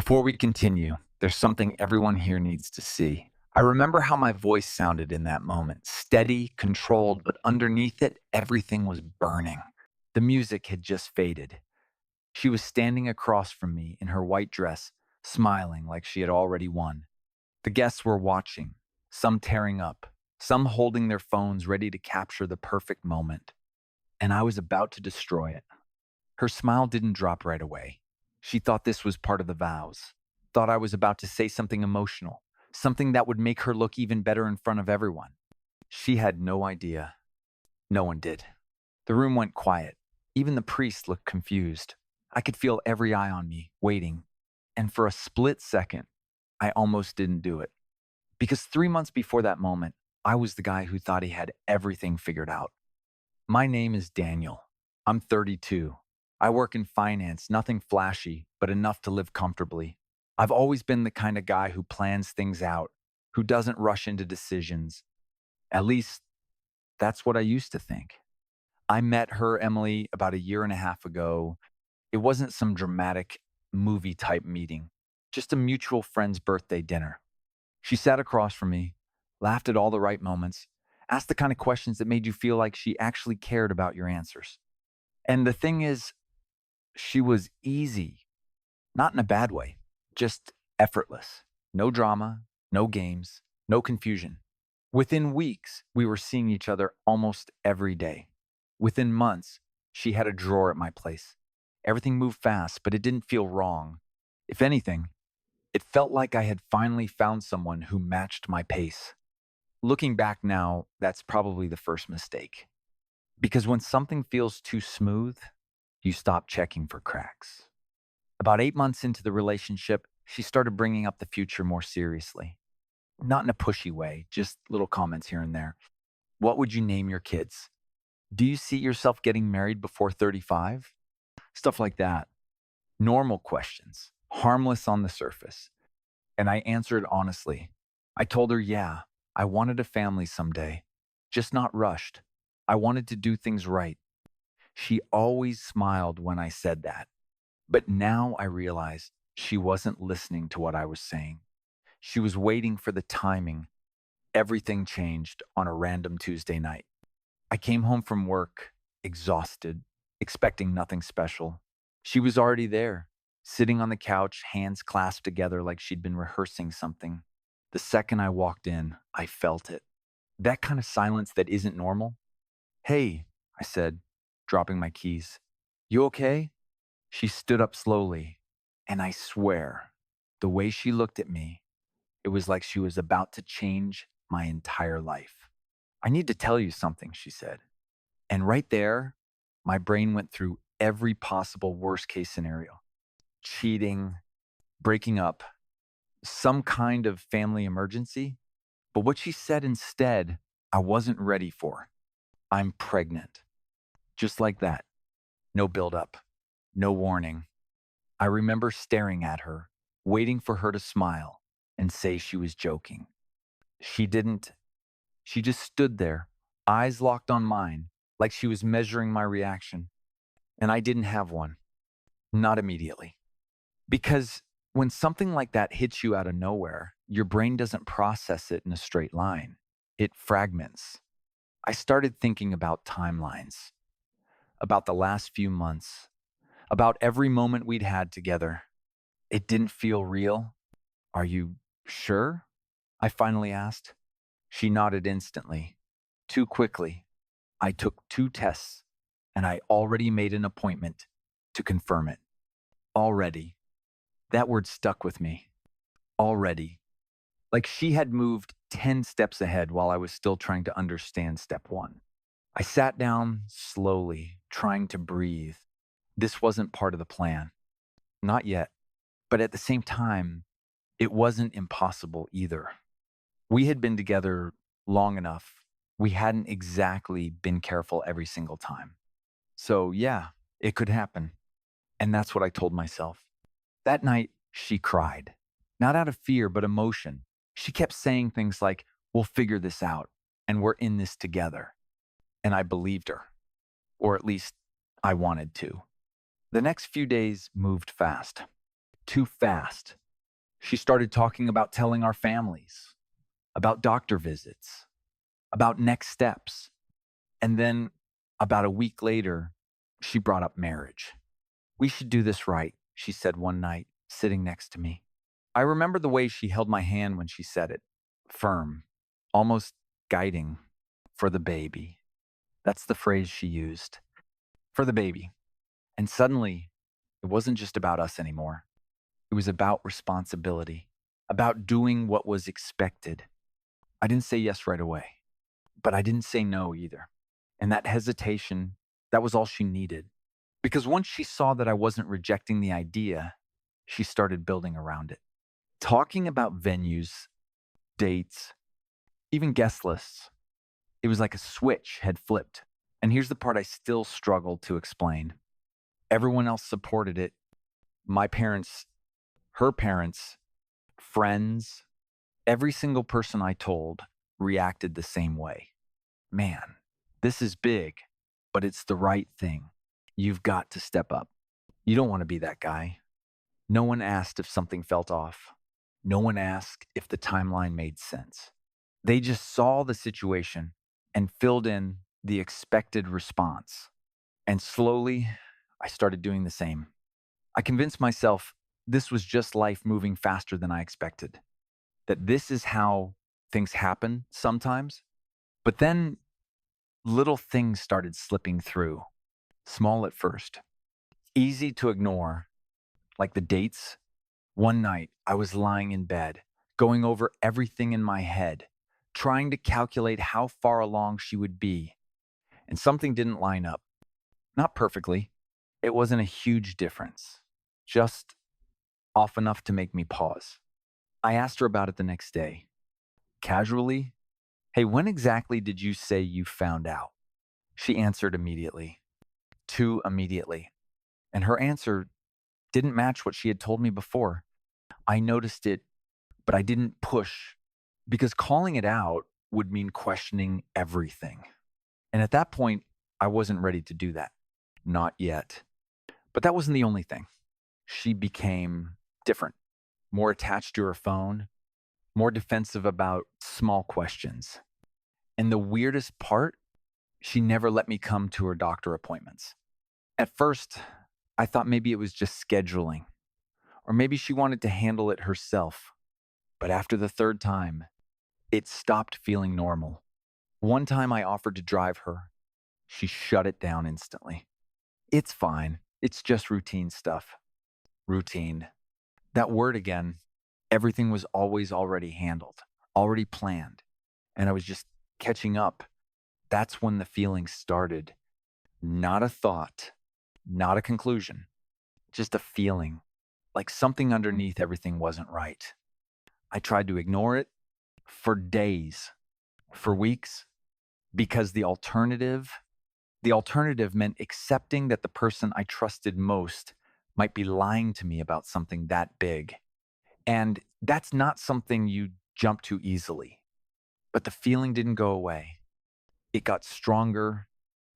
Before we continue, there's something everyone here needs to see. I remember how my voice sounded in that moment steady, controlled, but underneath it, everything was burning. The music had just faded. She was standing across from me in her white dress, smiling like she had already won. The guests were watching, some tearing up, some holding their phones ready to capture the perfect moment. And I was about to destroy it. Her smile didn't drop right away. She thought this was part of the vows, thought I was about to say something emotional, something that would make her look even better in front of everyone. She had no idea. No one did. The room went quiet. Even the priest looked confused. I could feel every eye on me, waiting. And for a split second, I almost didn't do it. Because 3 months before that moment, I was the guy who thought he had everything figured out. My name is Daniel. I'm 32. I work in finance, nothing flashy, but enough to live comfortably. I've always been the kind of guy who plans things out, who doesn't rush into decisions. At least, that's what I used to think. I met her, Emily, about a year and a half ago. It wasn't some dramatic movie type meeting, just a mutual friend's birthday dinner. She sat across from me, laughed at all the right moments, asked the kind of questions that made you feel like she actually cared about your answers. And the thing is, she was easy, not in a bad way, just effortless. No drama, no games, no confusion. Within weeks, we were seeing each other almost every day. Within months, she had a drawer at my place. Everything moved fast, but it didn't feel wrong. If anything, it felt like I had finally found someone who matched my pace. Looking back now, that's probably the first mistake. Because when something feels too smooth, you stop checking for cracks. About 8 months into the relationship, she started bringing up the future more seriously. Not in a pushy way, just little comments here and there. What would you name your kids? Do you see yourself getting married before 35? Stuff like that. Normal questions, harmless on the surface. And I answered honestly. I told her, yeah, I wanted a family someday, just not rushed. I wanted to do things right. She always smiled when I said that. But now I realized she wasn't listening to what I was saying. She was waiting for the timing. Everything changed on a random Tuesday night. I came home from work, exhausted, expecting nothing special. She was already there, sitting on the couch, hands clasped together like she'd been rehearsing something. The second I walked in, I felt it. That kind of silence that isn't normal. Hey, I said, dropping my keys. You okay? She stood up slowly, and I swear, the way she looked at me, it was like she was about to change my entire life. I need to tell you something, she said. And right there, my brain went through every possible worst case scenario: cheating, breaking up, some kind of family emergency. But what she said instead, I wasn't ready for. I'm pregnant. Just like that. No buildup, no warning. I remember staring at her, waiting for her to smile and say she was joking. She didn't. She just stood there, eyes locked on mine, like she was measuring my reaction. And I didn't have one. Not immediately. Because when something like that hits you out of nowhere, your brain doesn't process it in a straight line. It fragments. I started thinking about timelines, about the last few months, about every moment we'd had together. It didn't feel real. Are you sure? I finally asked. She nodded instantly. Too quickly. I took 2 tests, and I already made an appointment to confirm it. Already. That word stuck with me. Already. Like she had moved 10 steps ahead while I was still trying to understand step one. I sat down slowly, trying to breathe. This wasn't part of the plan. Not yet. But at the same time, it wasn't impossible either. We had been together long enough. We hadn't exactly been careful every single time. So, yeah, it could happen. And that's what I told myself. That night, she cried. Not out of fear, but emotion. She kept saying things like, we'll figure this out, and we're in this together. And I believed her. Or at least I wanted to. The next few days moved fast. too fast. She started talking about telling our families, about doctor visits, about next steps. And then about a week later, she brought up marriage. We should do this right, she said one night, sitting next to me. I remember the way she held my hand when she said it, firm, almost guiding, for the baby. That's the phrase she used, for the baby. And suddenly, it wasn't just about us anymore. It was about responsibility, about doing what was expected. I didn't say yes right away, but I didn't say no either. And that hesitation, that was all she needed. Because once she saw that I wasn't rejecting the idea, she started building around it. Talking about venues, dates, even guest lists, it was like a switch had flipped. And here's the part I still struggle to explain. Everyone else supported it. My parents, her parents, friends, every single person I told reacted the same way. Man, this is big, but it's the right thing. You've got to step up. You don't want to be that guy. No one asked if something felt off. No one asked if the timeline made sense. They just saw the situation and filled in the expected response. And slowly, I started doing the same. I convinced myself this was just life moving faster than I expected, that this is how things happen sometimes. But then little things started slipping through, small at first, easy to ignore, like the dates. One night, I was lying in bed, going over everything in my head, trying to calculate how far along she would be, and something didn't line up. Not perfectly. It wasn't a huge difference, just off enough to make me pause. I asked her about it the next day, casually. Hey, when exactly did you say you found out? She answered immediately, too immediately. And her answer didn't match what she had told me before. I noticed it, but I didn't push because calling it out would mean questioning everything. And at that point, I wasn't ready to do that. Not yet. But that wasn't the only thing. She became different, more attached to her phone, more defensive about small questions. And the weirdest part, she never let me come to her doctor appointments. At first, I thought maybe it was just scheduling, or maybe she wanted to handle it herself. But after the third time, it stopped feeling normal. One time I offered to drive her. She shut it down instantly. It's fine. It's just routine stuff. Routine. That word again, everything was always already handled, already planned. And I was just catching up. That's when the feeling started. Not a thought, not a conclusion, just a feeling, like something underneath everything wasn't right. I tried to ignore it for days, for weeks, because the alternative meant accepting that the person I trusted most might be lying to me about something that big. And that's not something you jump to easily. But the feeling didn't go away. It got stronger,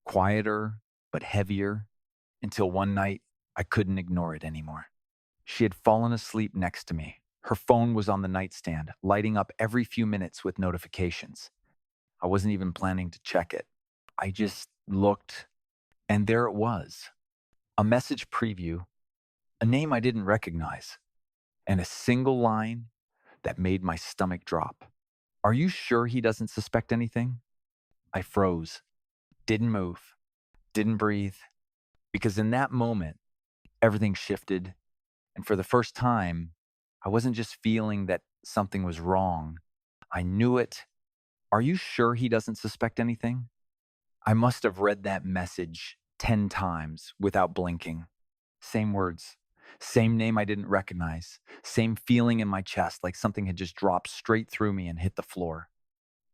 quieter, but heavier, until one night I couldn't ignore it anymore. She had fallen asleep next to me. Her phone was on the nightstand, lighting up every few minutes with notifications. I wasn't even planning to check it. I just looked, and there it was. A message preview, a name I didn't recognize, and a single line that made my stomach drop. Are you sure he doesn't suspect anything? I froze, didn't move, didn't breathe, because in that moment, everything shifted. And for the first time, I wasn't just feeling that something was wrong. I knew it. Are you sure he doesn't suspect anything? I must have read that message 10 times without blinking. Same words, same name I didn't recognize, same feeling in my chest like something had just dropped straight through me and hit the floor.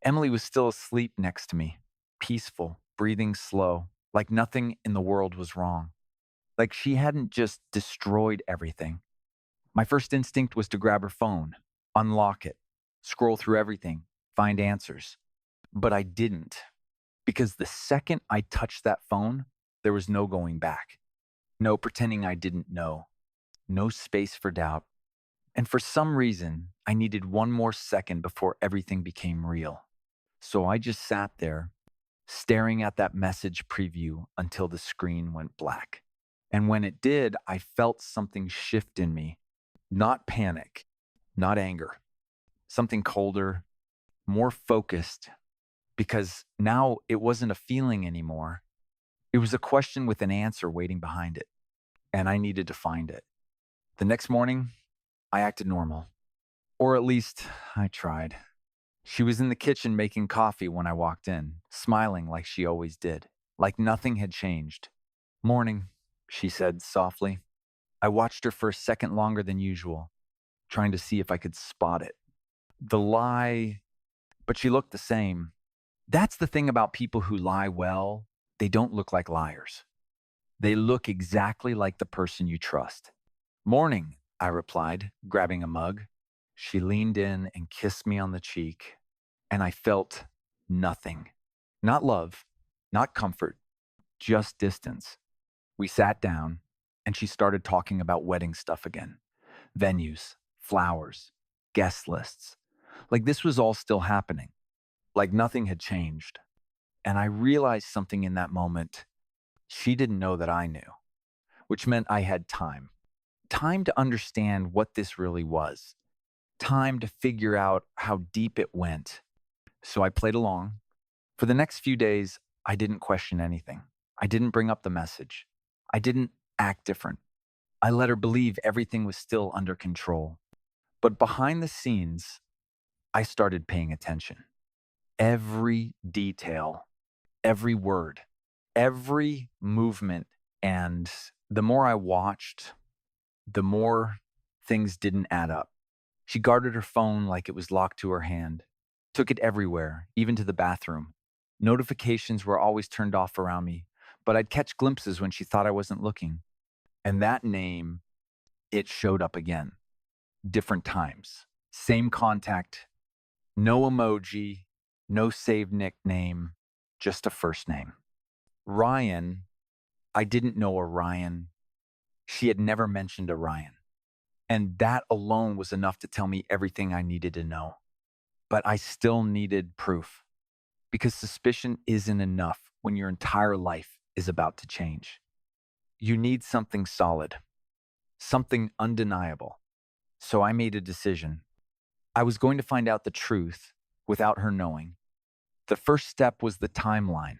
Emily was still asleep next to me, peaceful, breathing slow, like nothing in the world was wrong. Like she hadn't just destroyed everything. My first instinct was to grab her phone, unlock it, scroll through everything, find answers. But I didn't, because the second I touched that phone, there was no going back. No pretending I didn't know. no space for doubt. And for some reason, I needed one more second before everything became real. So I just sat there, staring at that message preview until the screen went black. And when it did, I felt something shift in me. Not panic, not anger, something colder, more focused, because now it wasn't a feeling anymore. It was a question with an answer waiting behind it, and I needed to find it. The next morning, I acted normal, or at least I tried. She was in the kitchen making coffee when I walked in, smiling like she always did, like nothing had changed. Morning, she said softly. I watched her for a second longer than usual, trying to see if I could spot it. The lie, but she looked the same. That's the thing about people who lie well, they don't look like liars. They look exactly like the person you trust. Morning, I replied, grabbing a mug. She leaned in and kissed me on the cheek, and I felt nothing. Not love, not comfort, just distance. We sat down, and she started talking about wedding stuff again. Venues, flowers, guest lists. Like this was all still happening, like nothing had changed. And I realized something in that moment. She didn't know that I knew, which meant I had time. Time to understand what this really was. Time to figure out how deep it went. So I played along. For the next few days, I didn't question anything. I didn't bring up the message. I didn't act different. I let her believe everything was still under control. But behind the scenes, I started paying attention. Every detail, every word, every movement. And the more I watched, the more things didn't add up. She guarded her phone like it was locked to her hand, took it everywhere, even to the bathroom. Notifications were always turned off around me, but I'd catch glimpses when she thought I wasn't looking. And that name, it showed up again, different times. Same contact, no emoji, no saved nickname, just a first name. Ryan, I didn't know a Ryan. She had never mentioned a Ryan. And that alone was enough to tell me everything I needed to know. But I still needed proof because suspicion isn't enough when your entire life is about to change. You need something solid, something undeniable. So I made a decision. I was going to find out the truth without her knowing. The first step was the timeline.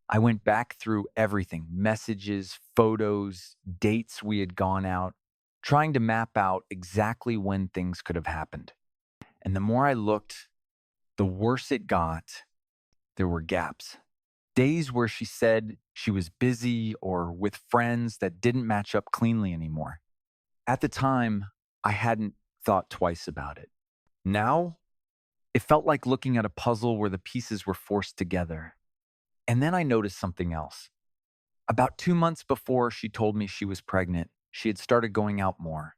I went back through everything, messages, photos, dates we had gone out, trying to map out exactly when things could have happened. And the more I looked, the worse it got. There were gaps. Days where she said she was busy or with friends that didn't match up cleanly anymore. At the time, I hadn't thought twice about it. Now, it felt like looking at a puzzle where the pieces were forced together. And then I noticed something else. About 2 months before she told me she was pregnant, she had started going out more.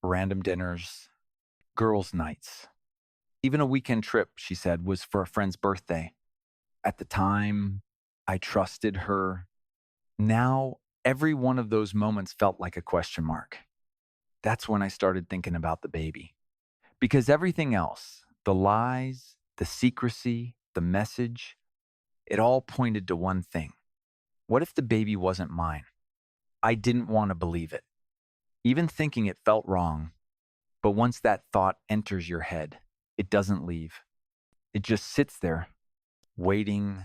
Random dinners, girls' nights. Even a weekend trip, she said, was for a friend's birthday. At the time, I trusted her. Now, every one of those moments felt like a question mark. That's when I started thinking about the baby. Because everything else, the lies, the secrecy, the message, it all pointed to one thing. What if the baby wasn't mine? I didn't want to believe it. Even thinking it felt wrong. But once that thought enters your head, it doesn't leave. It just sits there, waiting.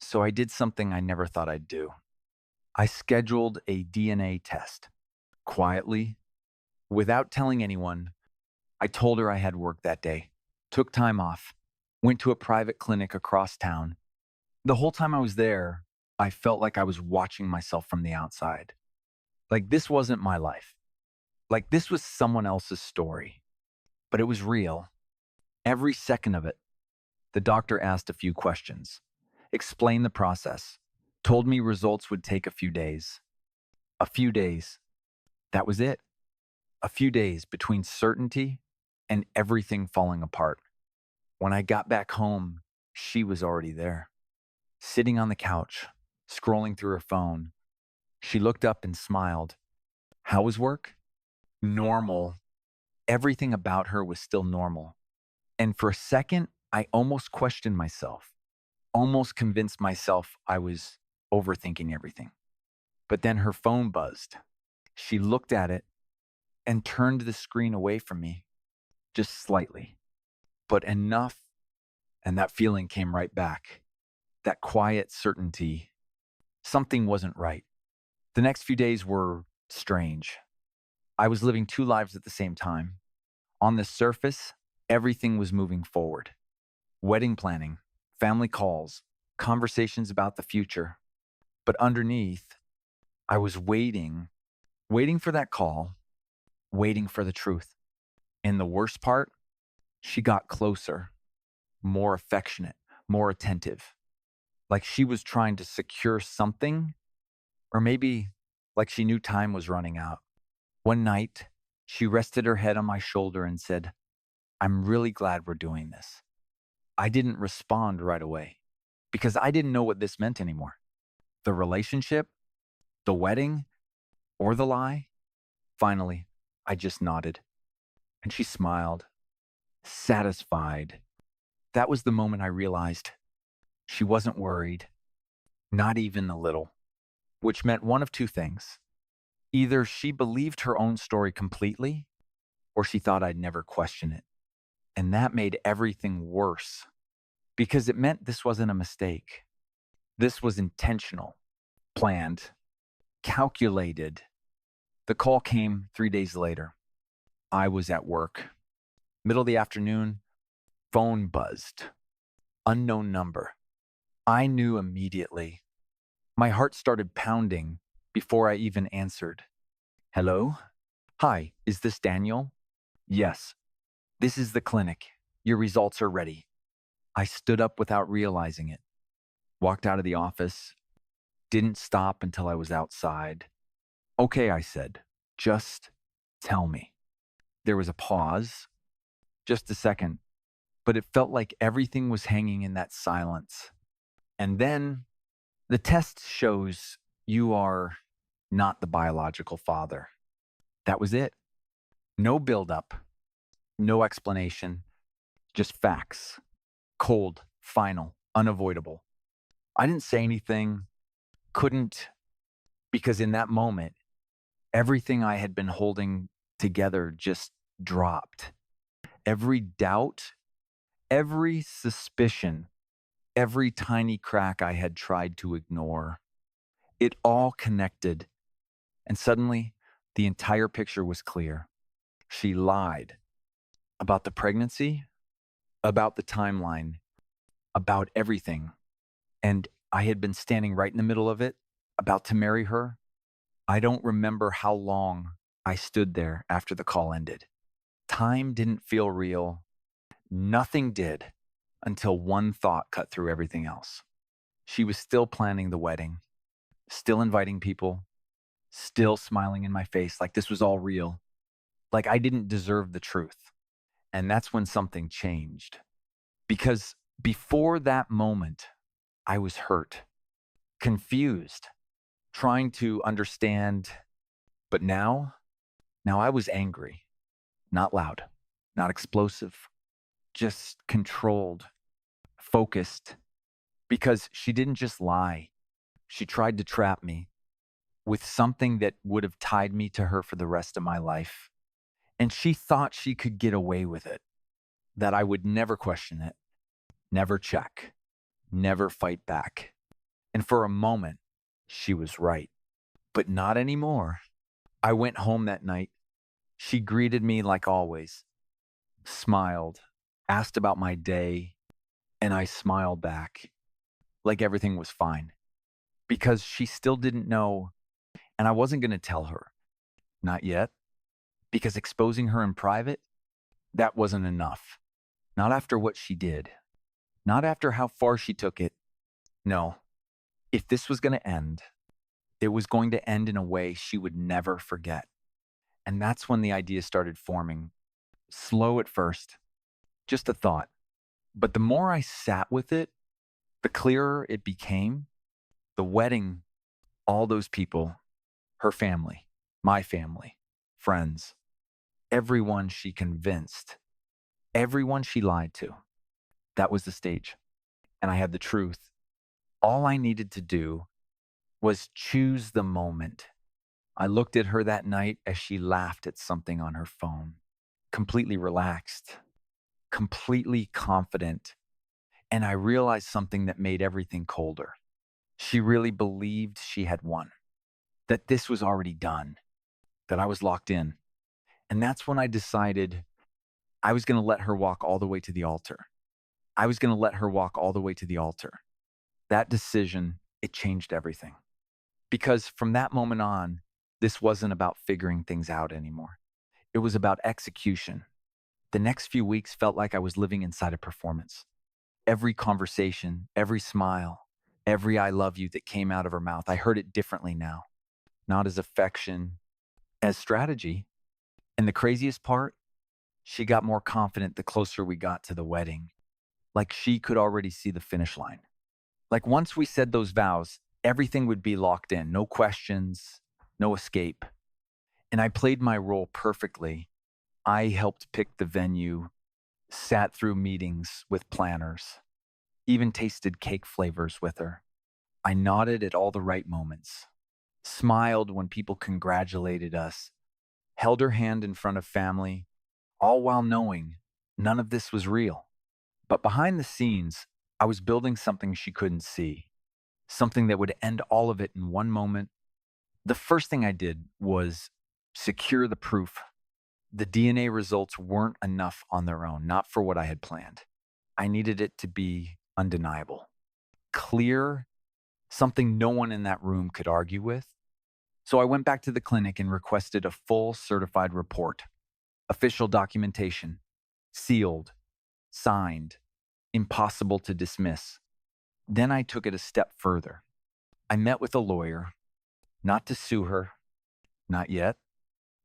So I did something I never thought I'd do. I scheduled a DNA test. Quietly, without telling anyone, I told her I had work that day, took time off, went to a private clinic across town. The whole time I was there, I felt like I was watching myself from the outside. Like this wasn't my life. Like this was someone else's story. But it was real. Every second of it. The doctor asked a few questions, explained the process, told me results would take a few days. A few days. That was it. A few days between certainty and everything falling apart. When I got back home, she was already there, sitting on the couch, scrolling through her phone. She looked up and smiled. How was work? normal. Everything about her was still normal. And for a second, I almost questioned myself, almost convinced myself I was overthinking everything. But then her phone buzzed. She looked at it and turned the screen away from me just slightly, but enough. And that feeling came right back. That quiet certainty. Something wasn't right. The next few days were strange. I was living two lives at the same time. On the surface, everything was moving forward. Wedding planning, family calls, conversations about the future. But underneath, I was waiting for that call, waiting for the truth. And the worst part, she got closer, more affectionate, more attentive. Like she was trying to secure something, or maybe like she knew time was running out. One night, she rested her head on my shoulder and said, "I'm really glad we're doing this." I didn't respond right away because I didn't know what this meant anymore. The relationship, the wedding, or the lie. Finally, I just nodded and she smiled, satisfied. That was the moment I realized she wasn't worried, not even a little, which meant one of two things. Either she believed her own story completely, or she thought I'd never question it. And that made everything worse because it meant this wasn't a mistake. This was intentional, planned, calculated. The call came 3 days later. I was at work. Middle of the afternoon, phone buzzed. Unknown number. I knew immediately. My heart started pounding before I even answered. "Hello? Hi, is this Daniel?" "Yes, this is the clinic. Your results are ready." I stood up without realizing it, walked out of the office, didn't stop until I was outside. "Okay," I said, "just tell me." There was a pause, just a second, but it felt like everything was hanging in that silence. And then the test shows you are not the biological father. That was it. No buildup, no explanation, just facts. Cold, final, unavoidable. I didn't say anything, couldn't, because in that moment, everything I had been holding together just dropped. Every doubt, every suspicion, every tiny crack I had tried to ignore, it all connected. And suddenly, the entire picture was clear. She lied about the pregnancy, about the timeline, about everything. And I had been standing right in the middle of it, about to marry her. I don't remember how long I stood there after the call ended. Time didn't feel real. Nothing did until one thought cut through everything else. She was still planning the wedding, still inviting people, still smiling in my face like this was all real, like I didn't deserve the truth. And that's when something changed. Because before that moment, I was hurt, confused, trying to understand. But now I was angry, not loud, not explosive, just controlled, focused, because she didn't just lie. She tried to trap me with something that would have tied me to her for the rest of my life. And she thought she could get away with it, that I would never question it, never check, never fight back. And for a moment, she was right, but not anymore. I went home that night. She greeted me like always, smiled, asked about my day, and I smiled back like everything was fine because she still didn't know. And I wasn't going to tell her, not yet, because exposing her in private, that wasn't enough. Not after what she did, not after how far she took it. No, if this was going to end, it was going to end in a way she would never forget. And that's when the idea started forming. Slow at first, just a thought. But the more I sat with it, the clearer it became. The wedding, all those people, her family, my family, friends. everyone she convinced, everyone she lied to. That was the stage. And I had the truth. All I needed to do was choose the moment. I looked at her that night as she laughed at something on her phone, completely relaxed, completely confident. And I realized something that made everything colder. She really believed she had won, that this was already done, that I was locked in. And that's when I decided I was going to let her walk all the way to the altar. I was going to let her walk all the way to the altar. That decision, it changed everything. Because from that moment on, this wasn't about figuring things out anymore. It was about execution. The next few weeks felt like I was living inside a performance. Every conversation, every smile, every I love you that came out of her mouth, I heard it differently now. Not as affection, as strategy. And the craziest part, she got more confident the closer we got to the wedding. Like she could already see the finish line. Like once we said those vows, everything would be locked in, no questions, no escape. And I played my role perfectly. I helped pick the venue, sat through meetings with planners, even tasted cake flavors with her. I nodded at all the right moments, smiled when people congratulated us, held her hand in front of family, all while knowing none of this was real. But behind the scenes, I was building something she couldn't see, something that would end all of it in one moment. The first thing I did was secure the proof. The DNA results weren't enough on their own, not for what I had planned. I needed it to be undeniable, clear, something no one in that room could argue with. So I went back to the clinic and requested a full certified report, official documentation, sealed, signed, impossible to dismiss. Then I took it a step further. I met with a lawyer, not to sue her, not yet,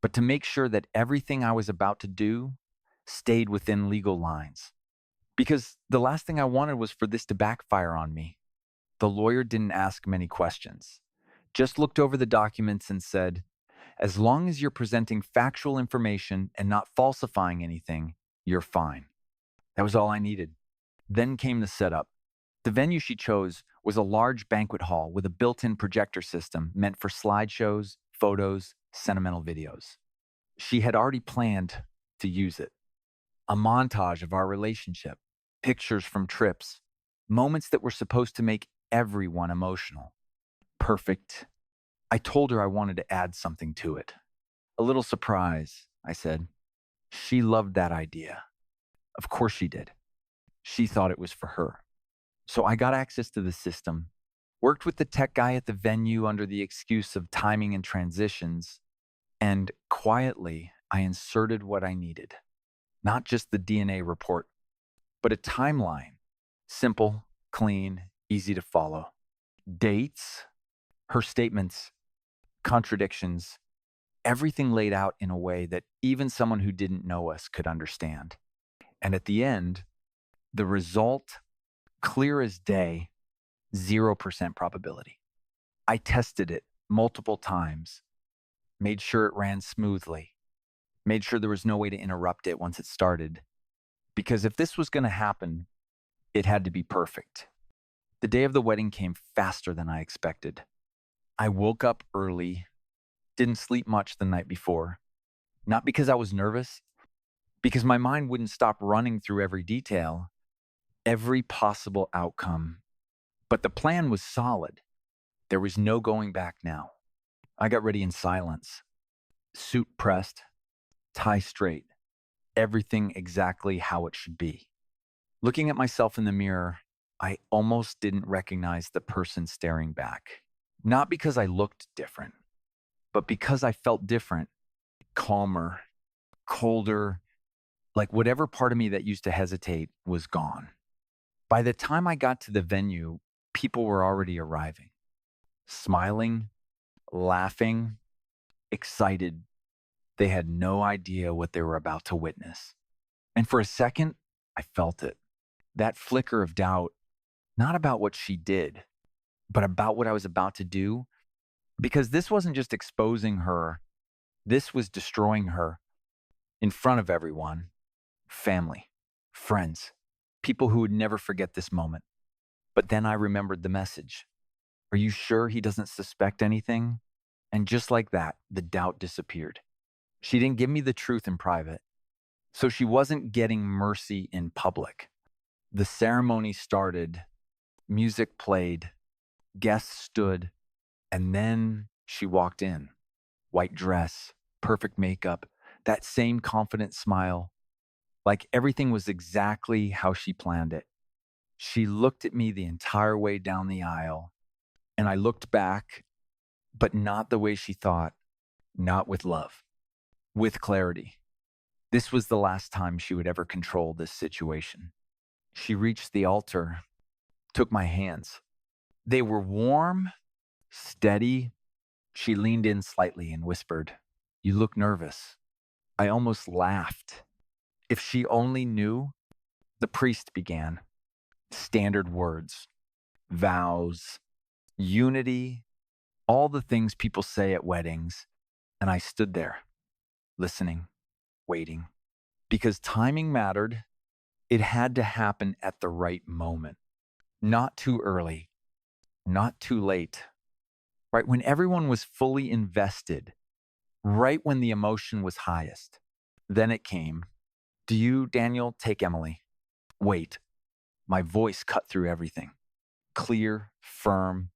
but to make sure that everything I was about to do stayed within legal lines. Because the last thing I wanted was for this to backfire on me. The lawyer didn't ask many questions, just looked over the documents and said, as long as you're presenting factual information and not falsifying anything, you're fine. That was all I needed. Then came the setup. The venue she chose was a large banquet hall with a built-in projector system meant for slideshows, photos, sentimental videos. She had already planned to use it. A montage of our relationship, pictures from trips, moments that were supposed to make everyone emotional. Perfect. I told her I wanted to add something to it. A little surprise, I said. She loved that idea. Of course she did. She thought it was for her. So I got access to the system, worked with the tech guy at the venue under the excuse of timing and transitions, and quietly I inserted what I needed. Not just the DNA report, but a timeline. Simple, clean, easy to follow. Dates, her statements, contradictions, everything laid out in a way that even someone who didn't know us could understand. And at the end, the result, clear as day, 0% probability. I tested it multiple times, made sure it ran smoothly, made sure there was no way to interrupt it once it started. Because if this was going to happen, it had to be perfect. The day of the wedding came faster than I expected. I woke up early, didn't sleep much the night before, not because I was nervous, because my mind wouldn't stop running through every detail, every possible outcome. But the plan was solid. There was no going back now. I got ready in silence, suit pressed, tie straight, everything exactly how it should be. Looking at myself in the mirror, I almost didn't recognize the person staring back. Not because I looked different, but because I felt different, calmer, colder, like whatever part of me that used to hesitate was gone. By the time I got to the venue, people were already arriving, smiling, laughing, excited. They had no idea what they were about to witness. And for a second, I felt it. That flicker of doubt, not about what she did, but about what I was about to do. Because this wasn't just exposing her, this was destroying her. in front of everyone, family, friends, people who would never forget this moment. But then I remembered the message. Are you sure he doesn't suspect anything? And just like that, the doubt disappeared. She didn't give me the truth in private, so she wasn't getting mercy in public. The ceremony started, music played, guests stood, and then she walked in. White dress, perfect makeup, that same confident smile, like everything was exactly how she planned it. She looked at me the entire way down the aisle, and I looked back, but not the way she thought, not with love, with clarity. This was the last time she would ever control this situation. She reached the altar, took my hands. They were warm, steady. She leaned in slightly and whispered, "You look nervous." I almost laughed. If she only knew, the priest began. Standard words, vows, unity, all the things people say at weddings. And I stood there, listening, waiting. Because timing mattered, it had to happen at the right moment. Not too early, not too late. Right when everyone was fully invested, right when the emotion was highest. Then it came. "Do you, Daniel, take Emily?" Wait. My voice cut through everything. Clear, firm.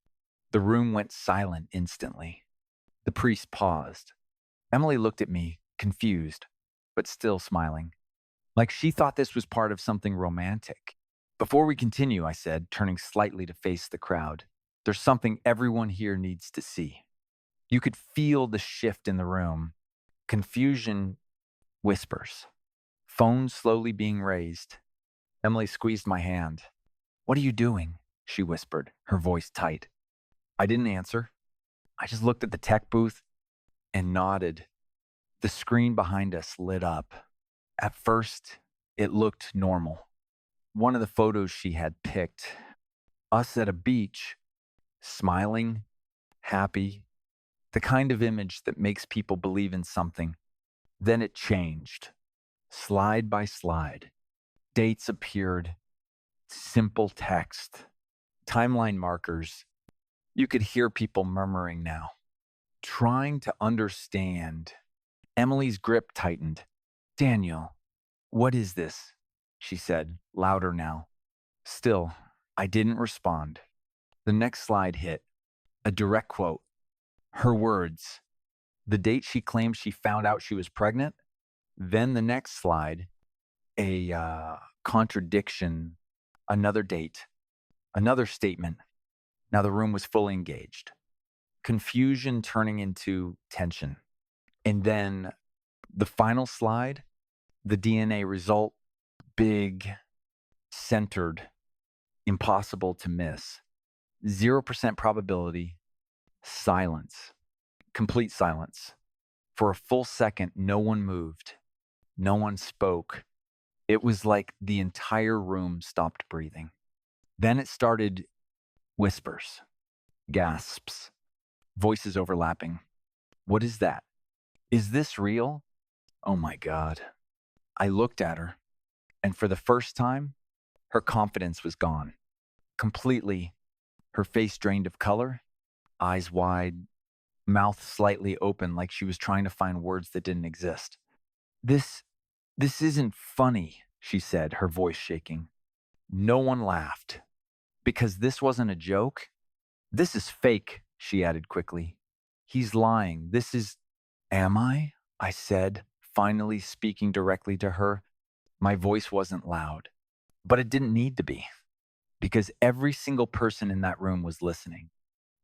The room went silent instantly. The priest paused. Emily looked at me, confused, but still smiling, like she thought this was part of something romantic. "Before we continue," I said, turning slightly to face the crowd, "there's something everyone here needs to see." You could feel the shift in the room. Confusion, whispers. Phone slowly being raised. Emily squeezed my hand. "What are you doing?" she whispered, her voice tight. I didn't answer. I just looked at the tech booth and nodded. The screen behind us lit up. At first, it looked normal. One of the photos she had picked, us at a beach, smiling, happy, the kind of image that makes people believe in something. Then it changed, slide by slide. Dates appeared, simple text, timeline markers. You could hear people murmuring now, trying to understand. Emily's grip tightened. "Daniel, what is this?" she said, louder now. Still, I didn't respond. The next slide hit. A direct quote. Her words. The date she claimed she found out she was pregnant. Then the next slide. A contradiction. Another date. Another statement. Now the room was fully engaged. Confusion turning into tension. And then the final slide, the DNA result, big, centered, impossible to miss. 0% probability, silence, complete silence. For a full second, no one moved. No one spoke. It was like the entire room stopped breathing. Then it started whispers, gasps, voices overlapping. "What is that? Is this real?" Oh my God. I looked at her, and for the first time, her confidence was gone. Completely. Her face drained of color, eyes wide, mouth slightly open like she was trying to find words that didn't exist. This, this isn't funny," she said, her voice shaking. No one laughed. "Because this wasn't a joke? This is fake," she added quickly. "He's lying. This is..." "Am I?" I said, finally speaking directly to her. My voice wasn't loud, but it didn't need to be, because every single person in that room was listening.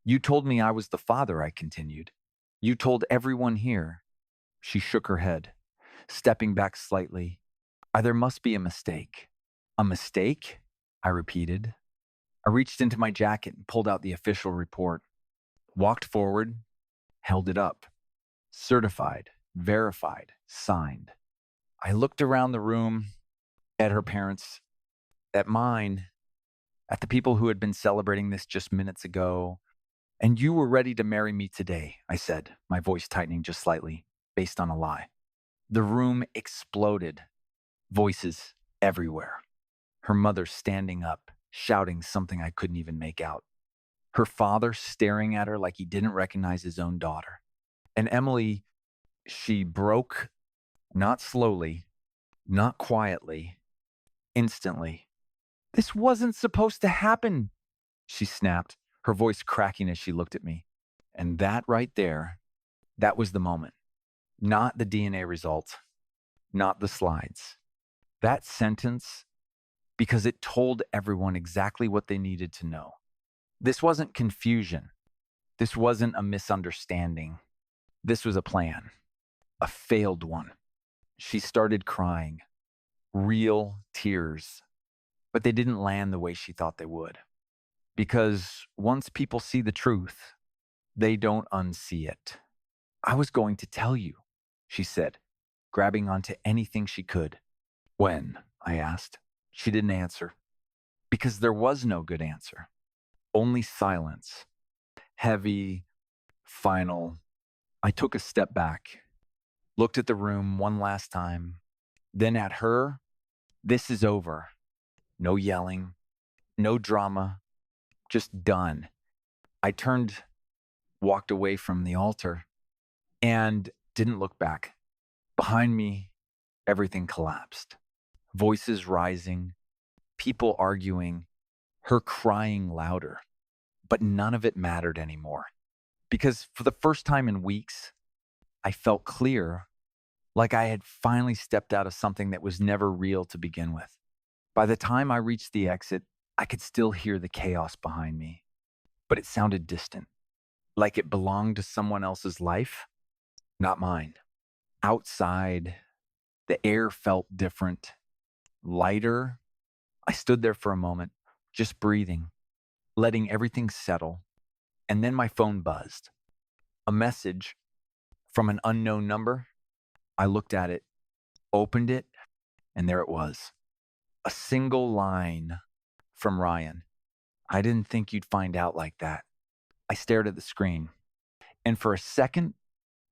"You told me I was the father," I continued. "You told everyone here." She shook her head, stepping back slightly. There must be a mistake." "A mistake?" I repeated. I reached into my jacket and pulled out the official report, walked forward, held it up. Certified, verified, signed. I looked around the room, at her parents, at mine, at the people who had been celebrating this just minutes ago. "And you were ready to marry me today," I said, my voice tightening just slightly, based on a lie. The room exploded, voices everywhere. Her mother standing up, shouting something I couldn't even make out. Her father staring at her like he didn't recognize his own daughter. And Emily, she broke, not slowly, not quietly, instantly. "This wasn't supposed to happen," she snapped, her voice cracking as she looked at me. And that right there, that was the moment. Not the DNA result, not the slides. That sentence, because it told everyone exactly what they needed to know. This wasn't confusion. This wasn't a misunderstanding. This was a plan, a failed one. She started crying, real tears, but they didn't land the way she thought they would. Because once people see the truth, they don't unsee it. "I was going to tell you," she said, grabbing onto anything she could. "When?" I asked. She didn't answer, because there was no good answer. Only silence. Heavy, final. I took a step back, looked at the room one last time, then at her. "This is over. No yelling, no drama, just done." I turned, walked away from the altar, and didn't look back. Behind me, everything collapsed. Voices rising, people arguing, her crying louder. But none of it mattered anymore. Because for the first time in weeks, I felt clear, like I had finally stepped out of something that was never real to begin with. By the time I reached the exit, I could still hear the chaos behind me, but it sounded distant, like it belonged to someone else's life, not mine. Outside, the air felt different, lighter. I stood there for a moment, just breathing, letting everything settle. And then my phone buzzed. A message from an unknown number. I looked at it, opened it, and there it was. A single line from Ryan. "I didn't think you'd find out like that." I stared at the screen, and for a second,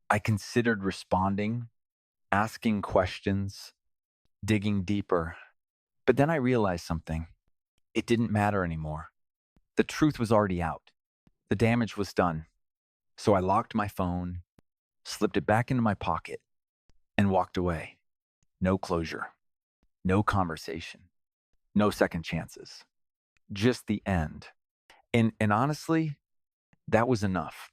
I considered responding, asking questions, digging deeper. But then I realized something. It didn't matter anymore. The truth was already out. The damage was done. So I locked my phone, slipped it back into my pocket, and walked away. No closure, no conversation, no second chances, just the end. And honestly, that was enough.